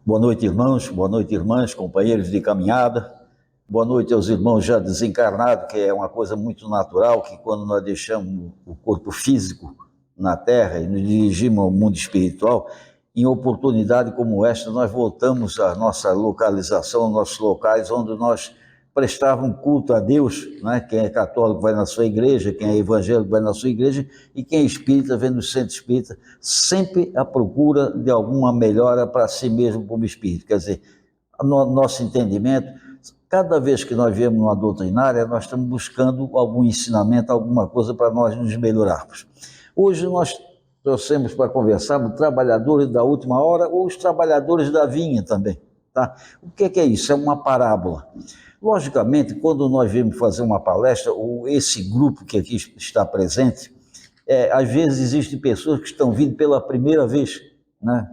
Boa noite, irmãos, boa noite, irmãs, companheiros de caminhada. Boa noite aos irmãos já desencarnados, que é uma coisa muito natural, que quando nós deixamos o corpo físico na Terra e nos dirigimos ao mundo espiritual, em oportunidade como esta, nós voltamos à nossa localização, nossos locais, onde nós prestávamos culto a Deus, né? Quem é católico vai na sua igreja, quem é evangélico vai na sua igreja, e quem é espírita vem no centro espírita, sempre à procura de alguma melhora para si mesmo como espírito. Quer dizer, no nosso entendimento, cada vez que nós viemos numa doutrinária, nós estamos buscando algum ensinamento, alguma coisa para nós nos melhorarmos. Hoje nós trouxemos para conversar os trabalhadores da última hora ou os trabalhadores da vinha também. Tá? O que é isso? É uma parábola. Logicamente, quando nós viemos fazer uma palestra, ou esse grupo que aqui está presente, às vezes existem pessoas que estão vindo pela primeira vez, né?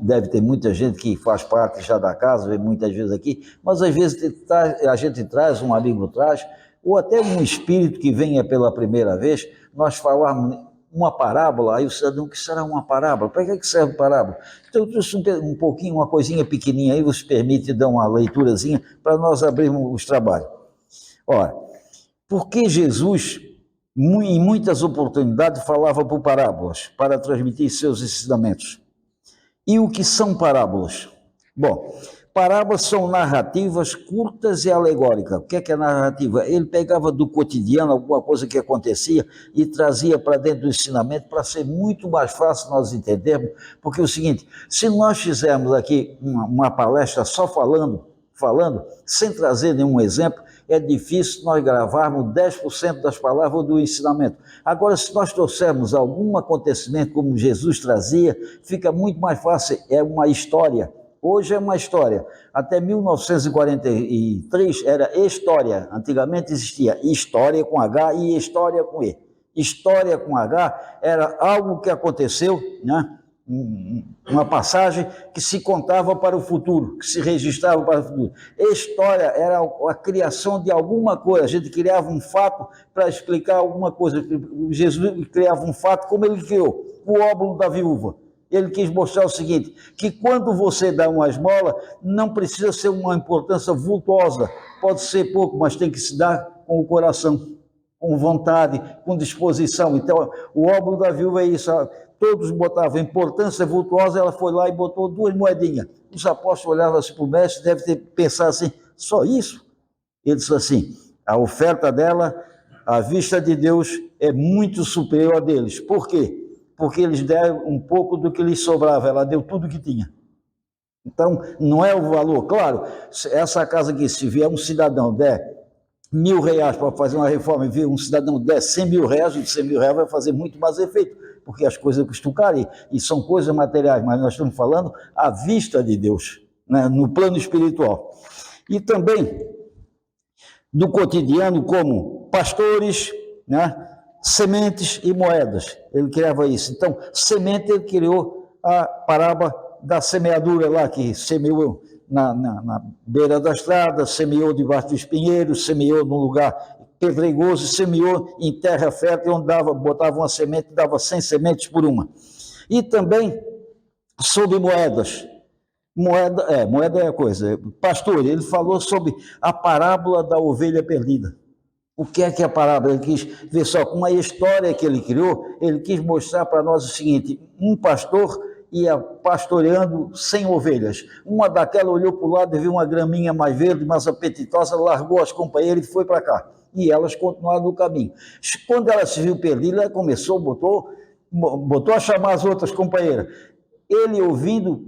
Deve ter muita gente que faz parte já da casa, vem muitas vezes aqui, mas às vezes a gente traz, um amigo traz, ou até um espírito que venha pela primeira vez, nós falarmos uma parábola, aí o cidadão, o que será uma parábola? Para que serve parábola? Então eu trouxe um pouquinho, uma coisinha pequenininha aí, vos permite dar uma leiturazinha para nós abrirmos os trabalhos. Ora, porque Jesus, em muitas oportunidades, falava por parábolas, para transmitir seus ensinamentos. E o que são parábolas? Bom, parábolas são narrativas curtas e alegóricas. O que é narrativa? Ele pegava do cotidiano alguma coisa que acontecia e trazia para dentro do ensinamento para ser muito mais fácil nós entendermos, porque é o seguinte, se nós fizermos aqui uma palestra só falando, sem trazer nenhum exemplo, é difícil nós gravarmos 10% das palavras do ensinamento. Agora, se nós trouxermos algum acontecimento como Jesus trazia, fica muito mais fácil, é uma história. Hoje é uma história. Até 1943 era história. Antigamente existia história com H e história com E. História com H era algo que aconteceu, né? Uma passagem que se contava para o futuro, que se registrava para o futuro. História era a criação de alguma coisa, a gente criava um fato para explicar alguma coisa. Jesus criava um fato como ele criou, o óbolo da viúva. Ele quis mostrar o seguinte, que quando você dá uma esmola, não precisa ser uma importância vultuosa, pode ser pouco, mas tem que se dar com o coração, com vontade, com disposição. Então, o óbolo da viúva é isso, todos botavam importância vultuosa, ela foi lá e botou 2 moedinhas. Os apóstolos olhavam assim para o mestre, deve ter pensado assim, só isso? Ele disse assim, a oferta dela, à vista de Deus, é muito superior a deles. Por quê? Porque eles deram um pouco do que lhes sobrava, ela deu tudo o que tinha. Então, não é o valor. Claro, essa casa aqui, se vier um cidadão der R$1.000 para fazer uma reforma e vir um cidadão der R$100.000, e de R$100.000 vai fazer muito mais efeito, porque as coisas custam caro e são coisas materiais, mas nós estamos falando à vista de Deus, né, no plano espiritual. E também do cotidiano como pastores, né, sementes e moedas, ele criava isso. Então, semente, ele criou a parábola da semeadura lá, que semeou na beira da estrada, semeou debaixo dos pinheiros, semeou num lugar pedregoso, semeou em terra fértil, onde botava uma semente, dava 100 sementes por uma. E também sobre moedas. Moeda é a coisa. Pastor, ele falou sobre a parábola da ovelha perdida. O que é a parábola? Ele quis ver só com uma história que ele criou, ele quis mostrar para nós o seguinte, um pastor ia pastoreando 100 ovelhas. Uma daquela olhou para o lado e viu uma graminha mais verde, mais apetitosa, largou as companheiras e foi para cá. E elas continuaram no caminho. Quando ela se viu perdida, ela começou, botou a chamar as outras companheiras. Ele, ouvindo,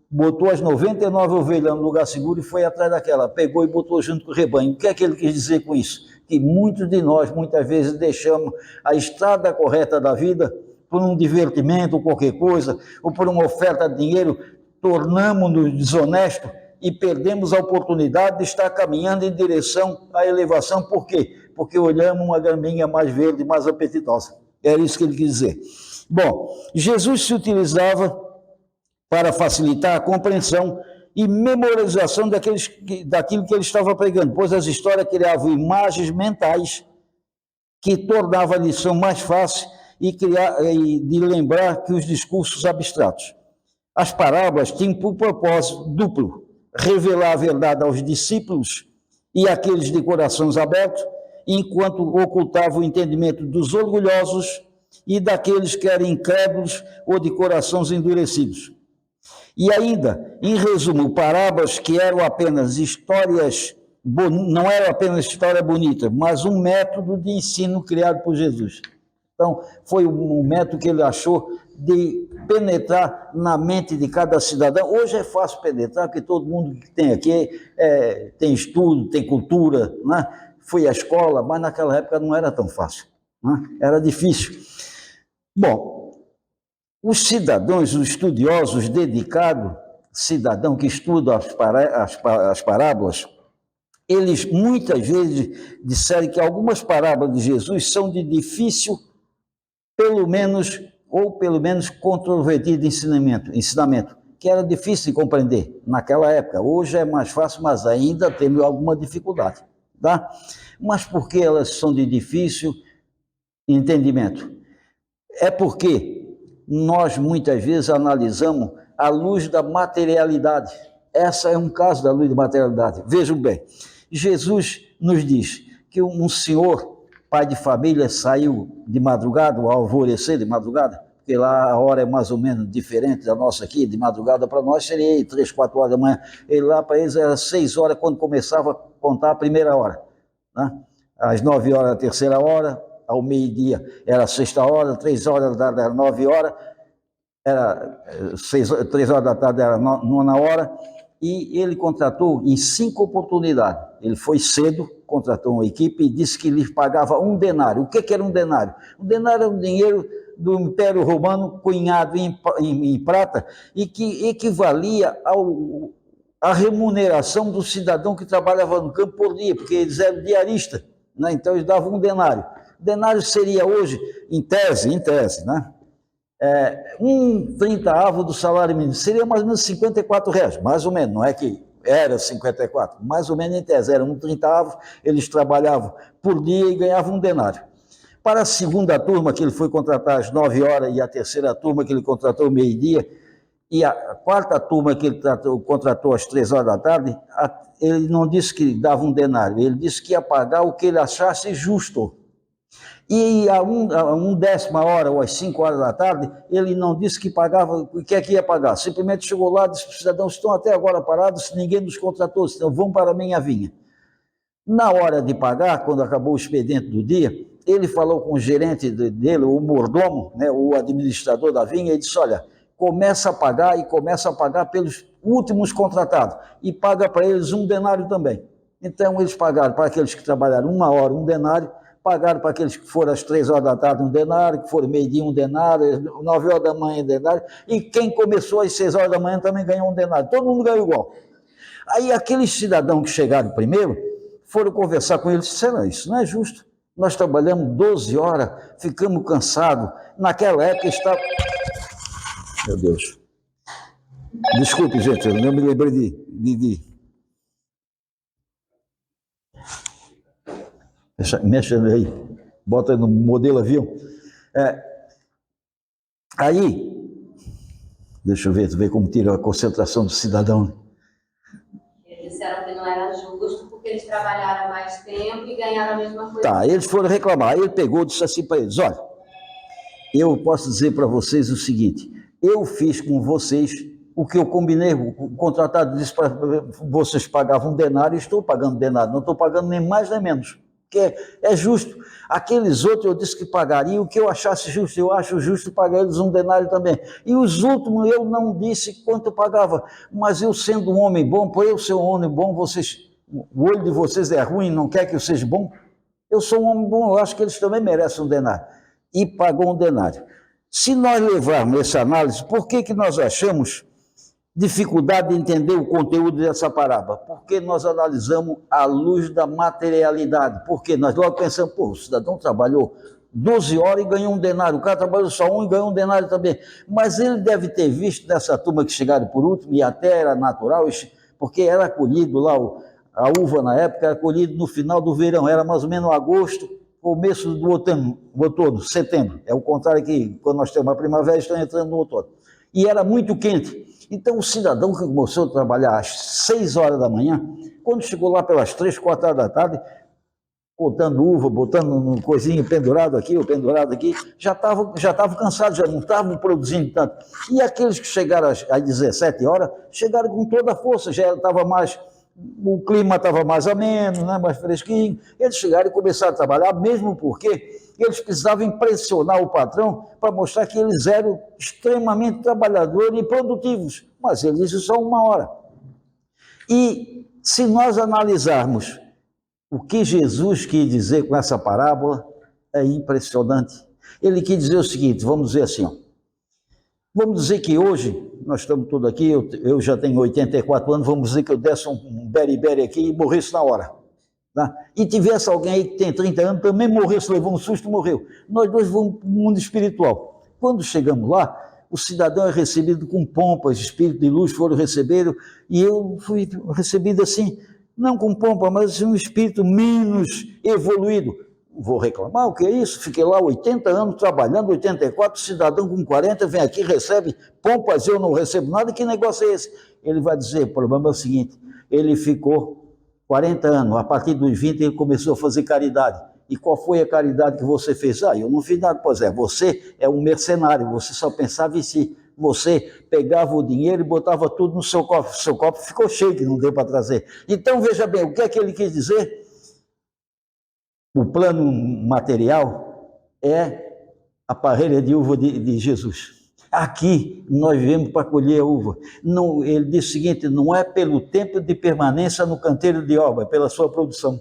botou as 99 ovelhas no lugar seguro e foi atrás daquela, pegou e botou junto com o rebanho. O que é que ele quis dizer com isso? Que muitos de nós, muitas vezes, deixamos a estrada correta da vida por um divertimento, qualquer coisa, ou por uma oferta de dinheiro, tornamos-nos desonestos e perdemos a oportunidade de estar caminhando em direção à elevação. Por quê? Porque olhamos uma graminha mais verde, mais apetitosa. Era isso que ele quis dizer. Bom, Jesus se utilizava para facilitar a compreensão e memorização daquilo que ele estava pregando, pois as histórias criavam imagens mentais que tornavam a lição mais fácil e de lembrar que os discursos abstratos. As parábolas tinham por propósito duplo: revelar a verdade aos discípulos e àqueles de corações abertos, enquanto ocultava o entendimento dos orgulhosos e daqueles que eram incrédulos ou de corações endurecidos. E ainda, em resumo, parábolas que eram apenas histórias, não eram apenas história bonita, mas um método de ensino criado por Jesus. Então, foi um método que ele achou de penetrar na mente de cada cidadão. Hoje é fácil penetrar, porque todo mundo que tem aqui tem estudo, tem cultura, né? Foi à escola, mas naquela época não era tão fácil, né? Era difícil. Bom, os cidadãos, os estudiosos dedicados, cidadão que estuda as parábolas, eles muitas vezes disseram que algumas parábolas de Jesus são de difícil, pelo menos controvertido ensinamento, que era difícil de compreender naquela época. Hoje é mais fácil, mas ainda tem alguma dificuldade, tá? Mas por que elas são de difícil entendimento? É porque nós muitas vezes analisamos à luz da materialidade. Essa é um caso da luz da materialidade. Vejam bem, Jesus nos diz que um senhor, pai de família, saiu de madrugada, ao alvorecer de madrugada, porque lá a hora é mais ou menos diferente da nossa aqui, de madrugada para nós seria 3, 4 horas da manhã. Ele lá para eles era 6 horas quando começava a contar a primeira hora, né? Às 9 horas a terceira hora, ao meio-dia era a sexta hora, 3 horas era 9 horas, era 3 horas da tarde era 9ª hora, e ele contratou em 5 oportunidades. Ele foi cedo, contratou uma equipe e disse que lhes pagava um denário. O que era um denário? Um denário era um dinheiro do Império Romano cunhado em prata e que equivalia à remuneração do cidadão que trabalhava no campo por dia, porque eles eram diaristas, né? Então eles davam um denário. O denário seria hoje, em tese, né? Um 30avo do salário mínimo, seria mais ou menos R$54, mais ou menos, não é que era 54, mais ou menos em tese, era um 30avo, eles trabalhavam por dia e ganhavam um denário. Para a segunda turma, que ele foi contratar às 9 horas, e a terceira turma que ele contratou ao meio-dia, e a quarta turma que ele contratou às 3 horas da tarde, ele não disse que dava um denário, ele disse que ia pagar o que ele achasse justo. E a 1/10 hora, ou às 5 horas da tarde, ele não disse que pagava, o que é que ia pagar. Simplesmente chegou lá e disse para os cidadãos: estão até agora parados, ninguém nos contratou, senão vão para a minha vinha. Na hora de pagar, quando acabou o expediente do dia, ele falou com o gerente dele, o mordomo, né, o administrador da vinha, e disse: olha, começa a pagar pelos últimos contratados, e paga para eles um denário também. Então eles pagaram para aqueles que trabalharam 1 hora um denário, pagaram para aqueles que foram às 3 horas da tarde um denário, que foram meio-dia um denário, 9 horas da manhã um denário, e quem começou às 6 horas da manhã também ganhou um denário, todo mundo ganhou igual. Aí aqueles cidadãos que chegaram primeiro, foram conversar com eles e disseram: isso não é justo, nós trabalhamos 12 horas, ficamos cansados, naquela época estava... Meu Deus, desculpe gente, eu não me lembrei de... Mexe aí, bota no modelo avião. Aí, deixa eu ver como tira a concentração do cidadão. Eles disseram que não era justo porque eles trabalharam mais tempo e ganharam a mesma coisa. Tá, eles foram reclamar. Aí ele pegou e disse assim para eles: olha, eu posso dizer para vocês o seguinte, eu fiz com vocês o que eu combinei, o contratado disse para vocês pagavam um denário, e estou pagando denário, não estou pagando nem mais nem menos. Que é justo. Aqueles outros eu disse que pagaria o que eu achasse justo, eu acho justo pagar eles um denário também. E os últimos eu não disse quanto eu pagava, mas eu sendo um homem bom, por eu ser um homem bom, o olho de vocês é ruim, não quer que eu seja bom? Eu sou um homem bom, eu acho que eles também merecem um denário. E pagou um denário. Se nós levarmos essa análise, por que nós achamos dificuldade de entender o conteúdo dessa parábola? Porque nós analisamos à luz da materialidade. Porque nós logo pensamos: pô, o cidadão trabalhou 12 horas e ganhou um denário, o cara trabalhou só um e ganhou um denário também. Mas ele deve ter visto dessa turma que chegaram por último, e até era natural, porque era colhido lá, a uva na época era colhido no final do verão, era mais ou menos agosto, começo do outono, setembro. É o contrário que quando nós temos a primavera, estão entrando no outono. e era muito quente. Então o cidadão que começou a trabalhar às 6 horas da manhã, quando chegou lá pelas 3, 4 horas da tarde, botando uva, botando um coisinho pendurado aqui, ou pendurado aqui, já tava cansado, já não estavam produzindo tanto. E aqueles que chegaram às 17 horas, chegaram com toda a força, já estava mais, o clima estava mais ameno, né, mais fresquinho. Eles chegaram e começaram a trabalhar, mesmo porque eles precisavam impressionar o patrão para mostrar que eles eram extremamente trabalhadores e produtivos, mas eles só 1 hora. E se nós analisarmos o que Jesus quis dizer com essa parábola, é impressionante. Ele quis dizer o seguinte, vamos dizer assim, ó, vamos dizer que hoje, nós estamos todos aqui, eu já tenho 84 anos, vamos dizer que eu desse um beriberi aqui e morresse na hora. Tá? E tivesse alguém aí que tem 30 anos, também morresse, levou um susto e morreu. Nós dois vamos para o mundo espiritual. Quando chegamos lá, o cidadão é recebido com pompas, espírito de luz foram receberam, e eu fui recebido assim, não com pompa, mas um espírito menos evoluído. Vou reclamar, o que é isso? Fiquei lá 80 anos trabalhando, 84, cidadão com 40, vem aqui, recebe pompas, eu não recebo nada, que negócio é esse? Ele vai dizer, o problema é o seguinte, ele ficou 40 anos, a partir dos 20 ele começou a fazer caridade. E qual foi a caridade que você fez? Ah, eu não fiz nada. Pois é, você é um mercenário, você só pensava em si. Você pegava o dinheiro e botava tudo no seu cofre. O seu cofre ficou cheio, que não deu para trazer. Então, veja bem, o que é que ele quis dizer? O plano material é a parreira de uva de Jesus. Aqui nós viemos para colher a uva. Não, ele disse o seguinte, não é pelo tempo de permanência no canteiro de obra, é pela sua produção.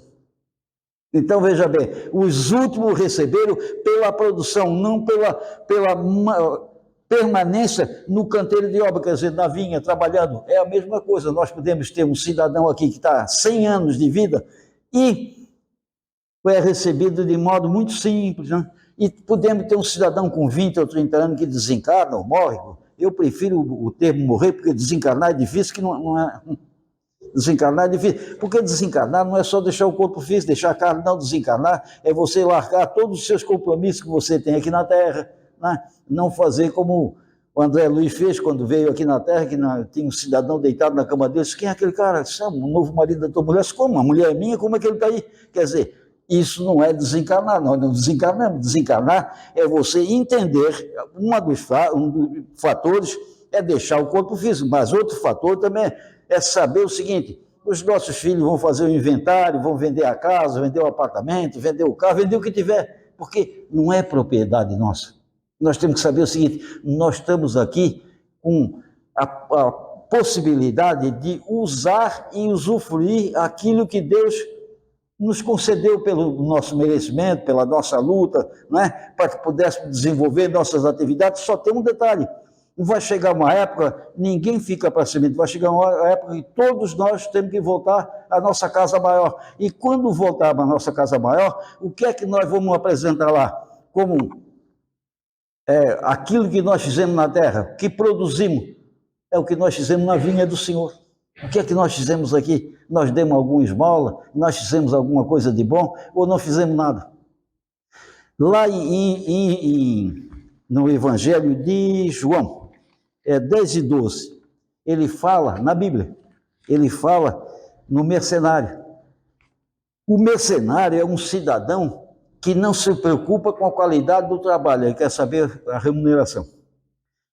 Então, veja bem, os últimos receberam pela produção, não pela permanência no canteiro de obra, quer dizer, na vinha, trabalhando. É a mesma coisa, nós podemos ter um cidadão aqui que está 100 anos de vida e é recebido de modo muito simples, né? E podemos ter um cidadão com 20 ou 30 anos que desencarna ou morre. Eu prefiro o termo morrer, porque desencarnar é difícil, que não é... Desencarnar é difícil, porque desencarnar não é só deixar o corpo físico, deixar a carne, não. Desencarnar é você largar todos os seus compromissos que você tem aqui na Terra, né? Não fazer como o André Luiz fez quando veio aqui na Terra, que tinha um cidadão deitado na cama dele. Quem é aquele cara? Um novo marido da tua mulher. Como? A mulher é minha, como é que ele está aí? Quer dizer, isso não é desencarnar, nós não desencarnamos. Desencarnar é você entender, um dos fatores é deixar o corpo físico, mas outro fator também é saber o seguinte, os nossos filhos vão fazer o inventário, vão vender a casa, vender o apartamento, vender o carro, vender o que tiver, porque não é propriedade nossa. Nós temos que saber o seguinte, nós estamos aqui com a possibilidade de usar e usufruir aquilo que Deus nos concedeu pelo nosso merecimento, pela nossa luta, né? Para que pudéssemos desenvolver nossas atividades. Só tem um detalhe, vai chegar uma época, ninguém fica para sempre, vai chegar uma época que todos nós temos que voltar à nossa casa maior. E quando voltar à nossa casa maior, o que é que nós vamos apresentar lá? Como aquilo que nós fizemos na terra, que produzimos, é o que nós fizemos na vinha do Senhor. O que é que nós fizemos aqui? Nós demos alguma esmola? Nós fizemos alguma coisa de bom? Ou não fizemos nada? Lá no Evangelho de João, 10 e 12, ele fala, na Bíblia, ele fala no mercenário. O mercenário é um cidadão que não se preocupa com a qualidade do trabalho, ele quer saber a remuneração.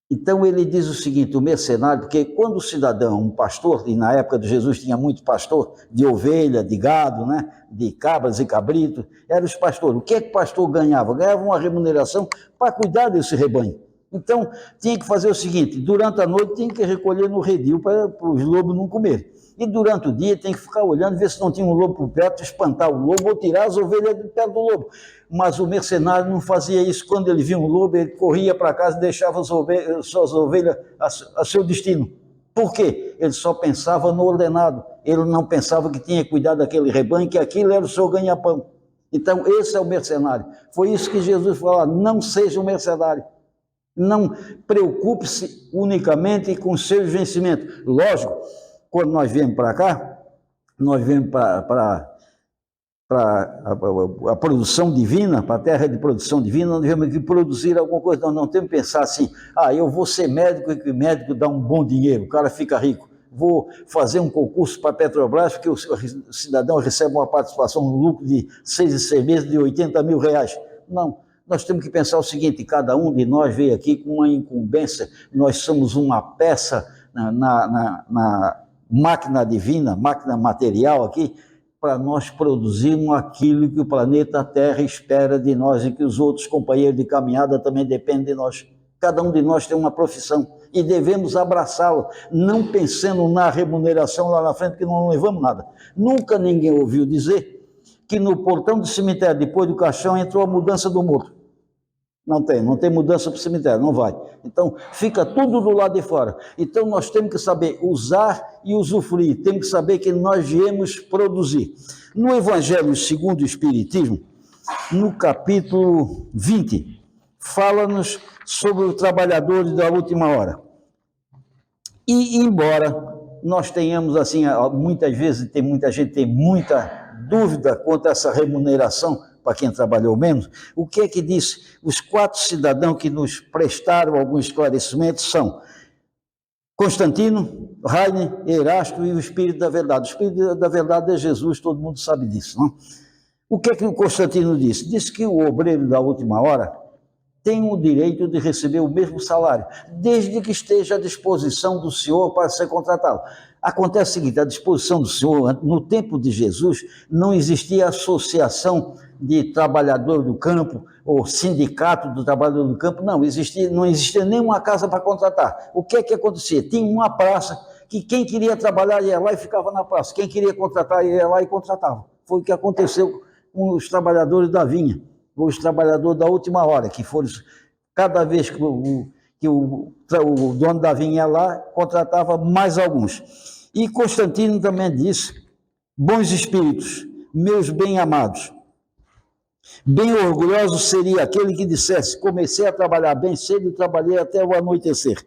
Então ele diz o seguinte, o mercenário, porque quando o cidadão, um pastor, e na época de Jesus tinha muito pastor, de ovelha, de gado, né, de cabras e cabritos, eram os pastores. O que é que o pastor ganhava? Ganhava uma remuneração para cuidar desse rebanho. Então tinha que fazer o seguinte, durante a noite tinha que recolher no redil para os lobos não comerem. E durante o dia tem que ficar olhando, ver se não tinha um lobo por perto, espantar o lobo ou tirar as ovelhas de perto do lobo. Mas o mercenário não fazia isso. Quando ele via um lobo, ele corria para casa e deixava suas ovelhas a seu destino. Por quê? Ele só pensava no ordenado. Ele não pensava que tinha que cuidar daquele rebanho, que aquilo era o seu ganha-pão. Então, esse é o mercenário. Foi isso que Jesus falou, não seja um mercenário. Não preocupe-se unicamente com os seus vencimentos. Lógico, quando nós viemos para cá, nós viemos para para a produção divina, para a terra de produção divina, nós temos que produzir alguma coisa. Nós não temos que pensar assim, eu vou ser médico e que o médico dá um bom dinheiro, o cara fica rico. Vou fazer um concurso para a Petrobras, porque o cidadão recebe uma participação no lucro de 6 em 6 meses de 80 mil reais. Não, nós temos que pensar o seguinte, cada um de nós veio aqui com uma incumbência, nós somos uma peça na máquina divina, máquina material aqui, para nós produzirmos aquilo que o planeta Terra espera de nós e que os outros companheiros de caminhada também dependem de nós. Cada um de nós tem uma profissão e devemos abraçá-lo, não pensando na remuneração lá na frente, que não levamos nada. Nunca ninguém ouviu dizer que no portão do cemitério, depois do caixão, entrou a mudança do morto. Não tem mudança para o cemitério, não vai. Então, fica tudo do lado de fora. Então, nós temos que saber usar e usufruir, temos que saber que nós viemos produzir. No Evangelho segundo o Espiritismo, no capítulo 20, fala-nos sobre os trabalhadores da última hora. E, embora nós tenhamos, assim, muitas vezes, muita gente tem muita dúvida quanto a essa remuneração, para quem trabalhou menos, o que é que diz? Os 4 cidadãos que nos prestaram alguns esclarecimentos são Constantino, Rainer, Erasto e o Espírito da Verdade. O Espírito da Verdade é Jesus, todo mundo sabe disso, não? O que é que o Constantino disse? Disse que o obreiro da última hora tem o direito de receber o mesmo salário, desde que esteja à disposição do Senhor para ser contratado. Acontece o seguinte, à disposição do Senhor, no tempo de Jesus, não existia associação de trabalhador do campo, ou sindicato do trabalhador do campo, não existia nenhuma casa para contratar. O que é que acontecia? Tinha uma praça que quem queria trabalhar ia lá e ficava na praça, quem queria contratar ia lá e contratava. Foi o que aconteceu com os trabalhadores da vinha, os trabalhadores da última hora, que foram, cada vez que o dono da vinha ia lá, contratava mais alguns. E Constantino também disse, bons espíritos, meus bem-amados, bem orgulhoso seria aquele que dissesse, comecei a trabalhar bem cedo e trabalhei até o anoitecer.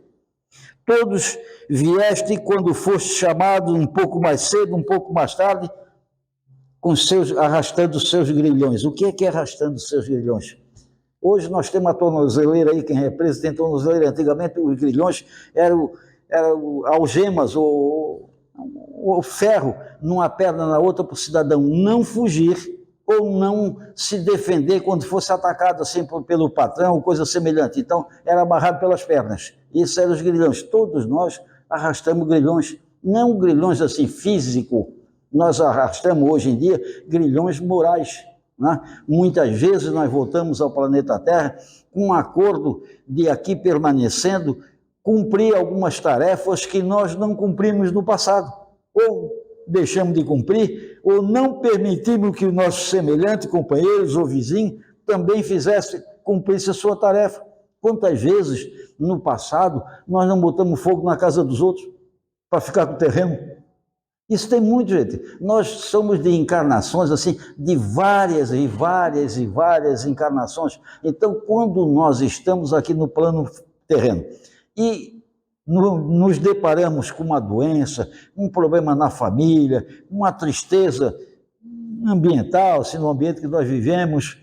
Todos vieste quando foste chamado um pouco mais cedo, um pouco mais tarde, arrastando os seus grilhões. O que é arrastando os seus grilhões? Hoje nós temos a tornozeleira aí, quem representa tem tornozeleira. Antigamente os grilhões eram algemas ou ferro numa perna na outra para o cidadão não fugir ou não se defender quando fosse atacado assim pelo patrão ou coisa semelhante. Então, era amarrado pelas pernas. Isso eram os grilhões. Todos nós arrastamos grilhões, não grilhões assim físico, nós arrastamos hoje em dia grilhões morais. Né? Muitas vezes nós voltamos ao planeta Terra com um acordo de aqui permanecendo, cumprir algumas tarefas que nós não cumprimos no passado, ou deixamos de cumprir, ou não permitimos que o nosso semelhante, companheiros ou vizinho, também cumprisse a sua tarefa. Quantas vezes, no passado, nós não botamos fogo na casa dos outros para ficar com o terreno? Isso tem muito, gente. Nós somos de encarnações, assim, de várias e várias e várias encarnações. Então, quando nós estamos aqui no plano terreno e nos deparamos com uma doença, um problema na família, uma tristeza ambiental, assim, no ambiente que nós vivemos,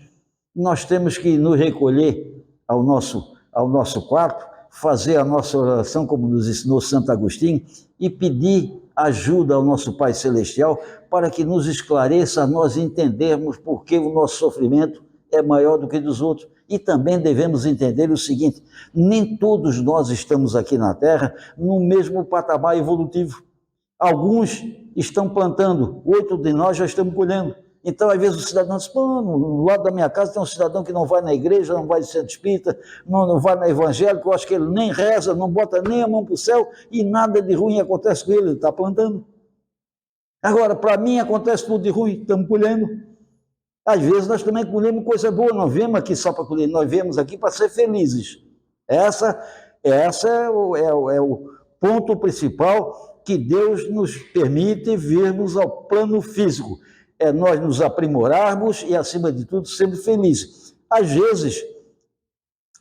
nós temos que nos recolher ao nosso quarto, fazer a nossa oração, como nos ensinou Santo Agostinho, e pedir ajuda ao nosso Pai Celestial para que nos esclareça a nós entendermos por que o nosso sofrimento é maior do que dos outros. E também devemos entender o seguinte, nem todos nós estamos aqui na Terra no mesmo patamar evolutivo. Alguns estão plantando, 8 de nós já estamos colhendo. Então, às vezes, o cidadão diz, no lado da minha casa tem um cidadão que não vai na igreja, não vai de centro espírita, não vai na evangélica, eu acho que ele nem reza, não bota nem a mão para o céu e nada de ruim acontece com ele está plantando. Agora, para mim, acontece tudo de ruim, estamos colhendo. Às vezes, nós também colhemos coisa boa, não viemos aqui só para colher, nós viemos aqui para ser felizes. Essa é o ponto principal que Deus nos permite virmos ao plano físico. É nós nos aprimorarmos e, acima de tudo, sermos felizes. Às vezes,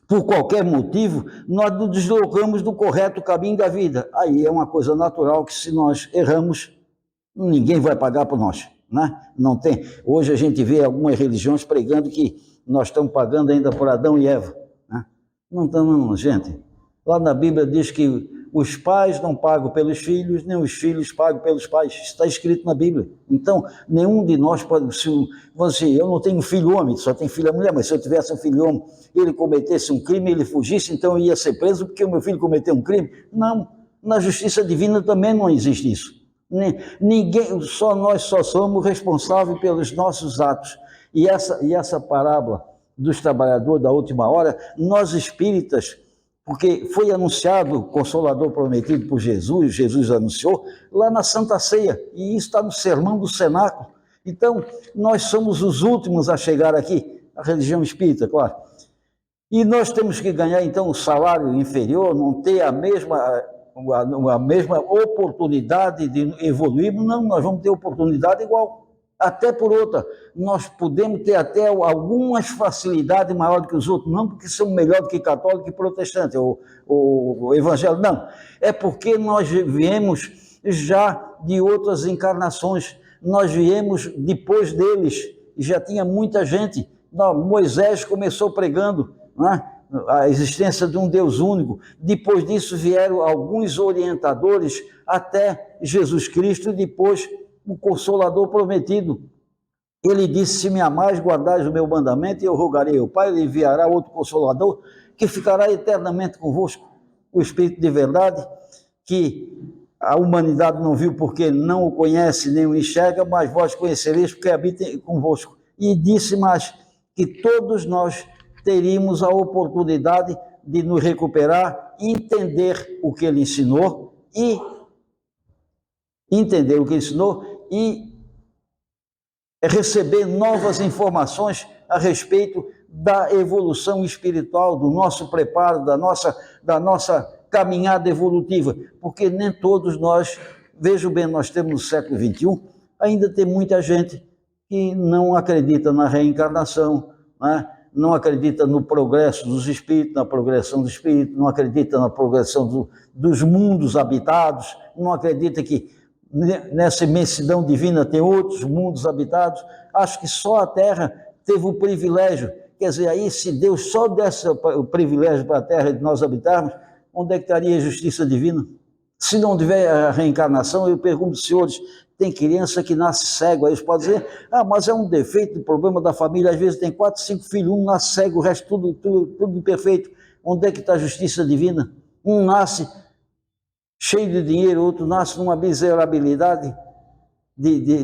por qualquer motivo, nós nos deslocamos do correto caminho da vida. Aí é uma coisa natural que, se nós erramos, ninguém vai pagar por nós. né? Não tem. Hoje a gente vê algumas religiões pregando que nós estamos pagando ainda por Adão e Eva, né? Não estamos, não, gente. Lá na Bíblia diz que os pais não pagam pelos filhos, nem os filhos pagam pelos pais. Isso está escrito na Bíblia. Então, nenhum de nós pode... Se eu não tenho filho homem, só tenho filha mulher, mas se eu tivesse um filho homem, ele cometesse um crime, ele fugisse, então eu ia ser preso porque o meu filho cometeu um crime? Não. Na justiça divina também não existe isso. Ninguém, nós só somos responsáveis pelos nossos atos. E essa parábola dos trabalhadores da última hora, nós espíritas, porque foi anunciado o Consolador prometido por Jesus, Jesus anunciou, lá na Santa Ceia, e isso está no Sermão do Cenáculo. Então, nós somos os últimos a chegar aqui, a religião espírita, claro. E nós temos que ganhar, então, um salário inferior, não ter a mesma oportunidade de evoluirmos, não, nós vamos ter oportunidade igual. Até por outra, nós podemos ter até algumas facilidades maiores que os outros, não porque somos melhor do que católico e protestante, ou evangélico, não. É porque nós viemos já de outras encarnações, nós viemos depois deles, e já tinha muita gente. Moisés começou pregando, né, a existência de um Deus único. Depois disso vieram alguns orientadores até Jesus Cristo e depois o Consolador prometido. Ele disse: se me amais, guardais o meu mandamento, e eu rogarei ao Pai, ele enviará outro Consolador, que ficará eternamente convosco, o Espírito de verdade, que a humanidade não viu porque não o conhece nem o enxerga, mas vós conhecereis porque habita convosco. E disse mais, que todos nós teríamos a oportunidade de nos recuperar, entender o que ele ensinou e receber novas informações a respeito da evolução espiritual, do nosso preparo, da nossa caminhada evolutiva, porque nem todos nós, vejo bem, nós temos no século XXI, ainda tem muita gente que não acredita na reencarnação, né? Não acredita no progresso dos espíritos, na progressão do espírito, não acredita na progressão dos mundos habitados, não acredita que nessa imensidão divina tem outros mundos habitados. Acho que só a Terra teve o privilégio. Quer dizer, aí se Deus só desse o privilégio para a Terra de nós habitarmos, onde é que estaria a justiça divina? Se não tiver a reencarnação, eu pergunto aos senhores, tem criança que nasce cego, aí eles podem dizer, mas é um defeito, o problema da família, às vezes tem 4, 5 filhos, um nasce cego, o resto tudo perfeito. Onde é que está a justiça divina? Um nasce cheio de dinheiro, outro nasce numa miserabilidade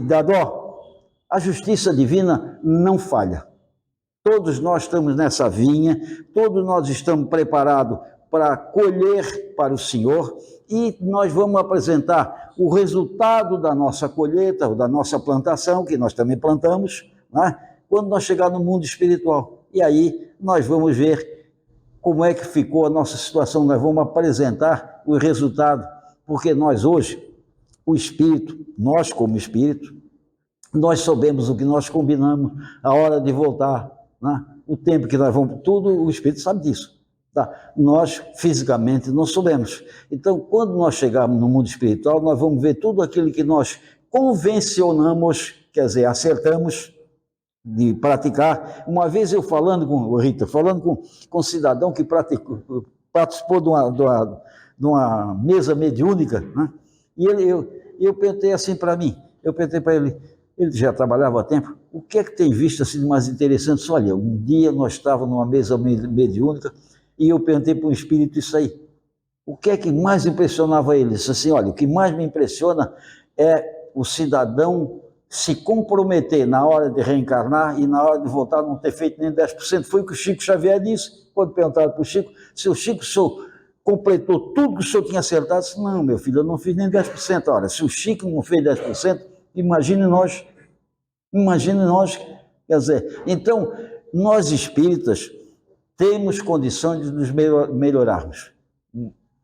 da dó. A justiça divina não falha. Todos nós estamos nessa vinha, todos nós estamos preparados para colher para o Senhor, e nós vamos apresentar o resultado da nossa colheita, ou da nossa plantação, que nós também plantamos, né? Quando nós chegar no mundo espiritual. E aí nós vamos ver como é que ficou a nossa situação, nós vamos apresentar o resultado, porque nós hoje, o Espírito, nós como Espírito, nós sabemos o que nós combinamos, a hora de voltar, né? O tempo que nós vamos, tudo o Espírito sabe disso. Tá? Nós, fisicamente, não sabemos. Então, quando nós chegarmos no mundo espiritual, nós vamos ver tudo aquilo que nós convencionamos, quer dizer, acertamos de praticar. Uma vez eu falando com um cidadão que participou de uma mesa mediúnica, né? E eu perguntei assim para mim, ele já trabalhava há tempo, o que é que tem visto assim de mais interessante? Olha, um dia nós estávamos numa mesa mediúnica, e eu perguntei para um espírito isso aí. O que é que mais impressionava ele? Ele disse assim, olha, o que mais me impressiona é o cidadão se comprometer na hora de reencarnar e na hora de voltar não ter feito nem 10%. Foi o que o Chico Xavier disse, quando perguntaram para o Chico, se o Chico completou tudo que o senhor tinha acertado. Disse, não, meu filho, eu não fiz nem 10%. Olha, se o Chico não fez 10%, imagine nós, quer dizer, então, nós espíritas temos condições de nos melhorarmos.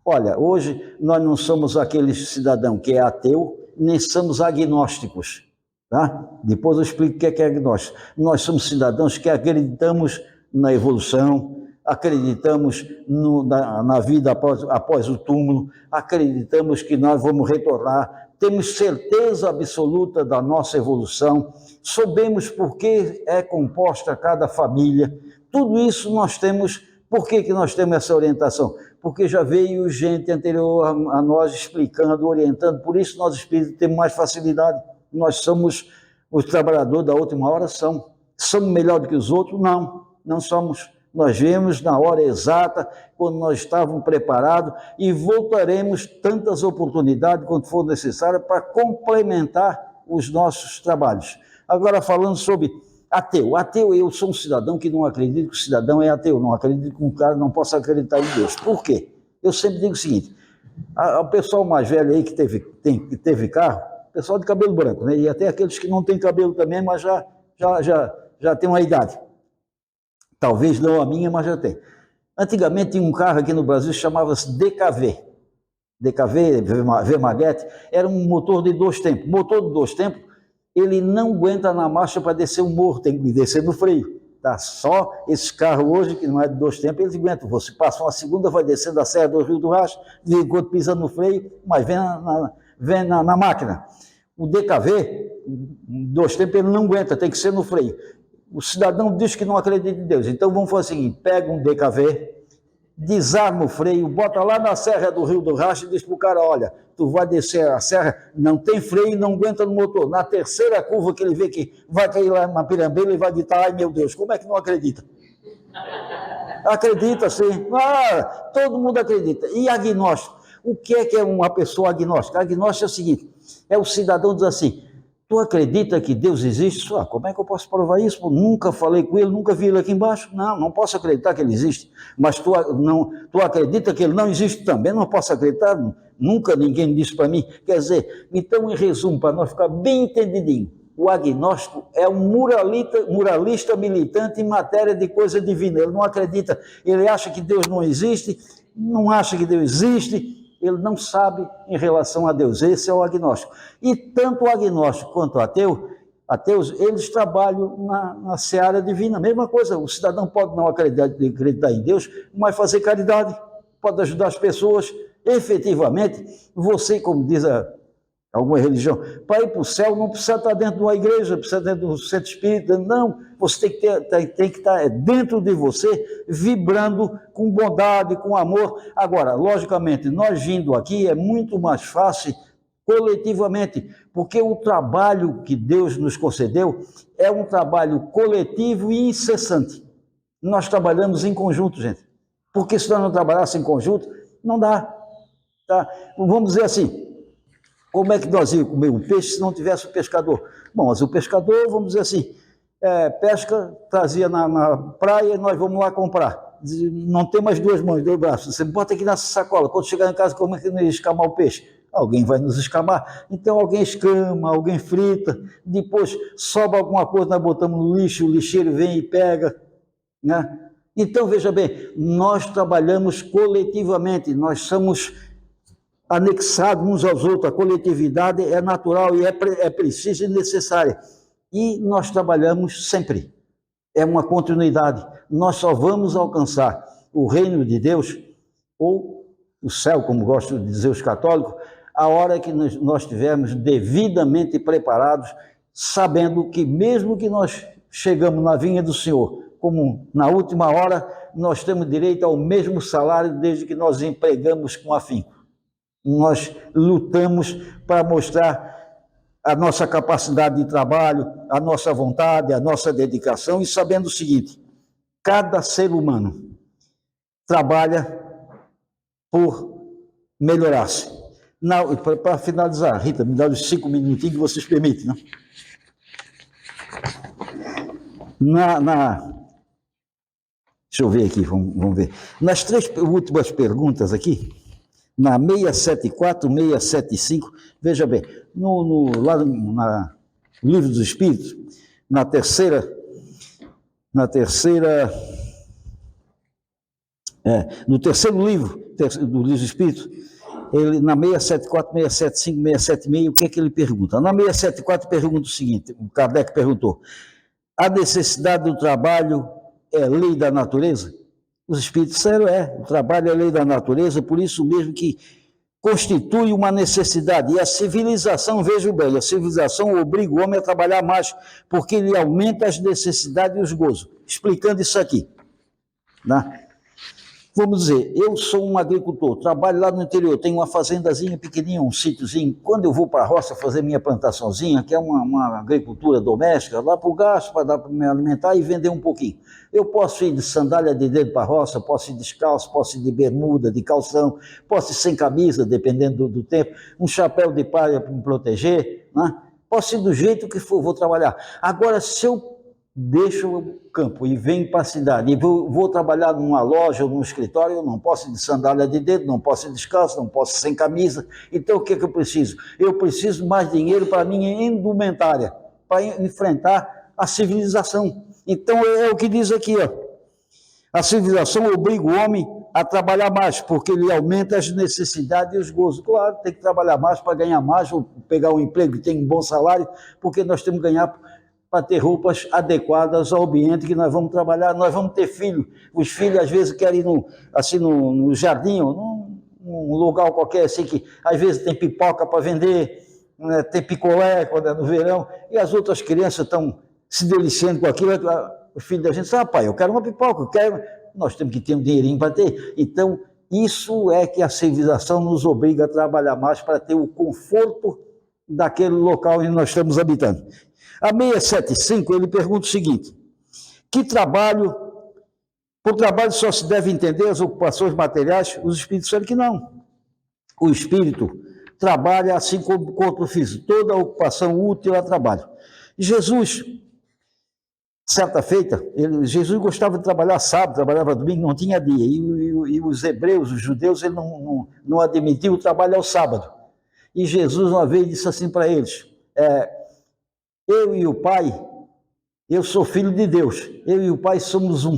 Olha, hoje nós não somos aquele cidadão que é ateu, nem somos agnósticos, tá? Depois eu explico o que é agnóstico. Nós somos cidadãos que acreditamos na evolução, acreditamos na vida após o túmulo, acreditamos que nós vamos retornar temos certeza absoluta da nossa evolução, sabemos por que é composta cada família, tudo isso nós temos. Por que nós temos essa orientação? Porque já veio gente anterior a nós explicando, orientando, por isso nós espíritos temos mais facilidade. Nós somos os trabalhadores da última hora, somos melhor do que os outros? Não somos. Nós viemos na hora exata, quando nós estávamos preparados, e voltaremos tantas oportunidades quanto for necessário para complementar os nossos trabalhos. Agora, falando sobre ateu, eu sou um cidadão que não acredito que o cidadão é ateu, não acredito que um cara não possa acreditar em Deus. Por quê? Eu sempre digo o seguinte, o pessoal mais velho aí que teve carro, pessoal de cabelo branco, né? E até aqueles que não têm cabelo também, mas já tem uma idade. Talvez não a minha, mas já tem. Antigamente tinha um carro aqui no Brasil que chamava-se DKV, V-Maguete, era um motor de 2 tempos. Motor de 2 tempos, ele não aguenta na marcha para descer o morro, tem que descer no freio. Tá? Só esse carro hoje, que não é de 2 tempos, eles aguentam. Você passa uma segunda, vai descendo a Serra do Rio do Rastro, enquanto pisa no freio, mas vem na máquina. O DKV, 2 tempos, ele não aguenta, tem que ser no freio. O cidadão diz que não acredita em Deus. Então vamos fazer o seguinte, pega um DKV, desarma o freio, bota lá na Serra do Rio do Rastro e diz para o cara, olha, tu vai descer a serra, não tem freio, não aguenta no motor. Na terceira curva que ele vê que vai cair lá na pirambeira, ele vai gritar, ai meu Deus, como é que não acredita? Acredita sim. Todo mundo acredita. E agnóstico? O que é uma pessoa agnóstica? Agnóstico é o seguinte, é o cidadão diz assim, tu acredita que Deus existe? Como é que eu posso provar isso? Pô, nunca falei com ele, nunca vi ele aqui embaixo. Não posso acreditar que ele existe. Mas tu acredita que ele não existe também? Não posso acreditar. Nunca ninguém disse para mim. Quer dizer, então, em resumo, para nós ficar bem entendidinho, o agnóstico é um muralista militante em matéria de coisa divina. Ele não acredita, ele acha que Deus não existe, não acha que Deus existe, ele não sabe em relação a Deus. Esse é o agnóstico. E tanto o agnóstico quanto o ateus, eles trabalham na seara divina. Mesma coisa, o cidadão pode não acreditar em Deus, mas fazer caridade, pode ajudar as pessoas. Efetivamente, você, como diz alguma religião, para ir para o céu não precisa estar dentro de uma igreja, precisa estar dentro do centro espírita, não, você tem que estar dentro de você, vibrando com bondade, com amor. Agora, logicamente, nós vindo aqui é muito mais fácil coletivamente, porque o trabalho que Deus nos concedeu é um trabalho coletivo e incessante. Nós trabalhamos em conjunto, gente, porque se nós não trabalhássemos em conjunto, não dá. Tá? Vamos dizer assim, como é que nós íamos comer um peixe se não tivesse o pescador? Bom, mas o pescador, vamos dizer assim, pesca, trazia na praia e nós vamos lá comprar. Não tem mais 2 mãos, 2 braços. Você bota aqui nessa sacola. Quando chegar em casa, como é que nós ia escamar o peixe? Alguém vai nos escamar. Então alguém escama, alguém frita. Depois sobra alguma coisa, nós botamos no lixo, o lixeiro vem e pega. Né? Então, veja bem, nós trabalhamos coletivamente, nós somos anexados uns aos outros, a coletividade é natural e é precisa e necessária. E nós trabalhamos sempre, é uma continuidade. Nós só vamos alcançar o reino de Deus, ou o céu, como gostam de dizer os católicos, a hora que nós estivermos devidamente preparados, sabendo que mesmo que nós chegamos na vinha do Senhor, como na última hora, nós temos direito ao mesmo salário desde que nós empregamos com afinco. Nós lutamos para mostrar a nossa capacidade de trabalho, a nossa vontade, a nossa dedicação, e sabendo o seguinte, cada ser humano trabalha por melhorar-se. Para finalizar, Rita, me dá os 5 minutinhos que vocês permitem, né? Deixa eu ver aqui, vamos ver. Nas 3 últimas perguntas aqui, na 674, 675, veja bem, lá no Livro dos Espíritos, no terceiro livro do Livro dos Espíritos, ele, na 674, 675, 676, o que é que ele pergunta? Na 674 pergunta o seguinte, o Kardec perguntou, a necessidade do trabalho é lei da natureza? Os espíritos disseram, o trabalho é lei da natureza, por isso mesmo que constitui uma necessidade. E a civilização, veja bem, a civilização obriga o homem a trabalhar mais, porque ele aumenta as necessidades e os gozos. Explicando isso aqui, né? Vamos dizer, eu sou um agricultor, trabalho lá no interior, tenho uma fazendazinha pequenininha, um sítiozinho. Quando eu vou para a roça fazer minha plantaçãozinha, que é uma agricultura doméstica, lá para o gasto, para dar para me alimentar e vender um pouquinho. Eu posso ir de sandália de dedo para a roça, posso ir descalço, posso ir de bermuda, de calção, posso ir sem camisa, dependendo do tempo, um chapéu de palha para me proteger, né? Posso ir do jeito que for, vou trabalhar. Agora, se eu deixo o campo e venho para a cidade e vou trabalhar numa loja ou num escritório, eu não posso ir de sandália de dedo, não posso ir descalço, não posso ir sem camisa. Então, o que eu preciso? Eu preciso mais dinheiro para a minha indumentária, para enfrentar a civilização. Então, é o que diz aqui, ó. A civilização obriga o homem a trabalhar mais, porque ele aumenta as necessidades e os gozos. Claro, tem que trabalhar mais para ganhar mais, ou pegar um emprego que tem um bom salário, porque nós temos que ganhar para ter roupas adequadas ao ambiente que nós vamos trabalhar. Nós vamos ter filhos. Os filhos, às vezes, querem ir no jardim, ou num lugar qualquer, assim, que às vezes tem pipoca para vender, né, tem picolé quando é no verão, e as outras crianças estão se deliciando com aquilo. O filho da gente diz, pai, eu quero uma pipoca, eu quero... Nós temos que ter um dinheirinho para ter. Então, isso é que a civilização nos obriga a trabalhar mais para ter o conforto daquele local onde nós estamos habitando. A 675, ele pergunta o seguinte: por trabalho só se deve entender as ocupações materiais? Os espíritos disseram que não. O espírito trabalha assim como o corpo físico, toda ocupação útil a trabalho. Jesus, certa feita, Jesus gostava de trabalhar sábado, trabalhava domingo, não tinha dia, e os hebreus, os judeus, ele não admitiam o trabalho ao sábado. E Jesus uma vez disse assim para eles, eu e o Pai, eu sou filho de Deus, eu e o Pai somos um.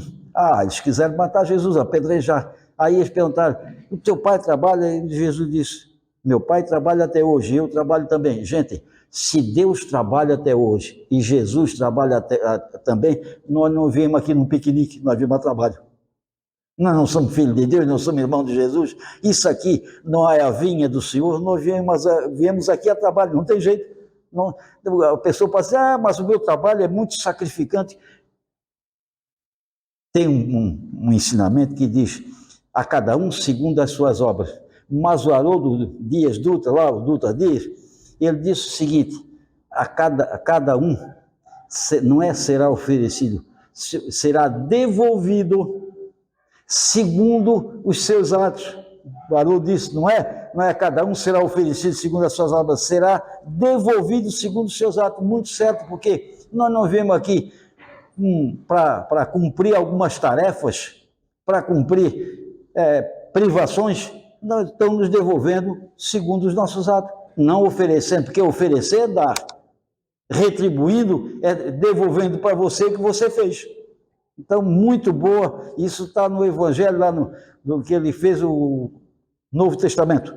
Eles quiseram matar Jesus, apedrejar. Aí eles perguntaram, o teu pai trabalha? E Jesus disse, meu pai trabalha até hoje, eu trabalho também. Gente, se Deus trabalha até hoje e Jesus trabalha também, nós não viemos aqui num piquenique, nós viemos a trabalho. Nós não somos filhos de Deus, não somos irmãos de Jesus. Isso aqui não é a vinha do Senhor, nós viemos aqui a trabalho, não tem jeito. Não, a pessoa pode dizer, mas o meu trabalho é muito sacrificante. Tem um ensinamento que diz, a cada um segundo as suas obras. Mas o Haroldo Dias Dutra, lá, o Dutra Dias, ele disse o seguinte, a cada um, não será oferecido, será devolvido segundo os seus atos. O Haroldo disse, não é cada um será oferecido segundo as suas obras, será devolvido segundo os seus atos. Muito certo, porque nós não viemos aqui para cumprir algumas tarefas, para cumprir privações, nós estamos nos devolvendo segundo os nossos atos, não oferecendo, porque oferecer dá, retribuindo, devolvendo para você o que você fez. Então, muito boa, isso está no Evangelho, lá no que ele fez o Novo Testamento,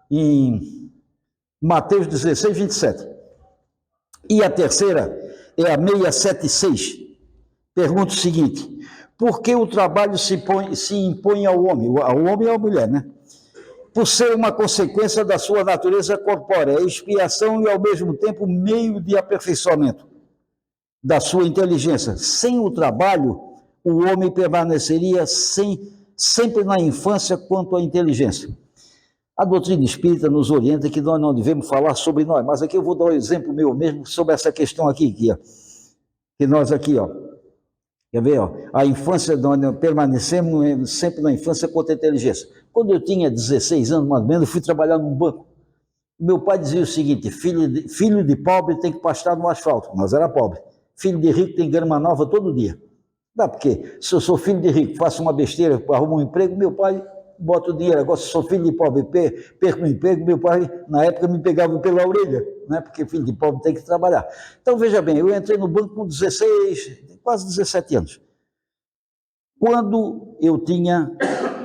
em Mateus 16, 27. E a terceira é a 676. Pergunta o seguinte, por que o trabalho se impõe ao homem? Ao homem e à mulher, né? Por ser uma consequência da sua natureza corpórea, expiação e, ao mesmo tempo, meio de aperfeiçoamento da sua inteligência. Sem o trabalho, o homem permaneceria sempre na infância quanto à inteligência. A doutrina espírita nos orienta que nós não devemos falar sobre nós, mas aqui eu vou dar um exemplo meu mesmo sobre essa questão aqui, que nós aqui, quer ver, a infância, nós permanecemos sempre na infância quanto à inteligência. Quando eu tinha 16 anos, mais ou menos, eu fui trabalhar num banco. Meu pai dizia o seguinte, filho de pobre tem que pastar no asfalto, nós era pobre. Filho de rico tem grama nova todo dia. Porque se eu sou filho de rico, faço uma besteira, arrumo um emprego, meu pai bota o dinheiro. Agora, se eu sou filho de pobre, perco o emprego, meu pai, na época, me pegava pela orelha, né? Porque filho de pobre tem que trabalhar. Então, veja bem, eu entrei no banco com 16, quase 17 anos. Quando eu tinha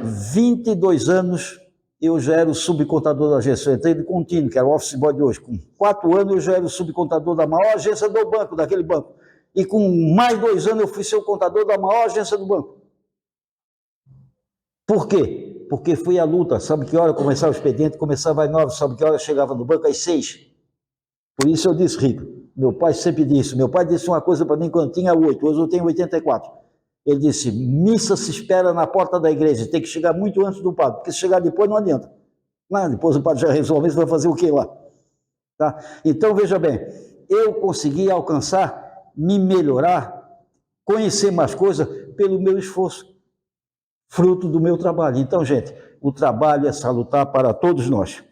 22 anos, eu já era o subcontador da agência. Eu entrei de contínuo, que era o office boy de hoje. Com 4 anos, eu já era o subcontador da maior agência do banco, daquele banco. E com mais 2 anos, eu fui ser o contador da maior agência do banco. Por quê? porque foi a luta. Sabe que hora começava o expediente? Começava às 9, sabe que hora chegava no banco? Às 6. Por isso eu disse, Rico, meu pai sempre disse, meu pai disse uma coisa para mim quando tinha 8, hoje eu tenho 84. Ele disse, missa se espera na porta da igreja, tem que chegar muito antes do padre, porque se chegar depois não adianta. Não, depois o padre já resolve, você vai fazer o quê lá? Tá? Então, veja bem, eu consegui alcançar, me melhorar, conhecer mais coisas pelo meu esforço, fruto do meu trabalho. Então, gente, o trabalho é salutar para todos nós.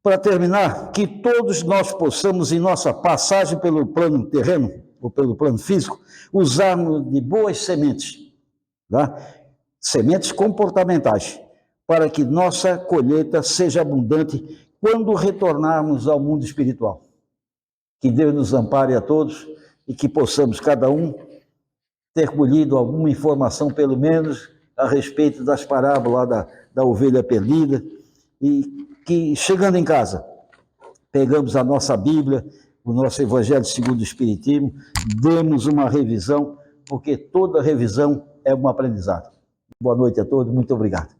Para terminar, que todos nós possamos, em nossa passagem pelo plano terreno, ou pelo plano físico, usarmos de boas sementes, tá? Sementes comportamentais, para que nossa colheita seja abundante quando retornarmos ao mundo espiritual. Que Deus nos ampare a todos e que possamos, cada um, ter colhido alguma informação, pelo menos, a respeito das parábolas da ovelha perdida, e que, chegando em casa, pegamos a nossa Bíblia, o nosso Evangelho segundo o Espiritismo, demos uma revisão, porque toda revisão é um aprendizado. Boa noite a todos, muito obrigado.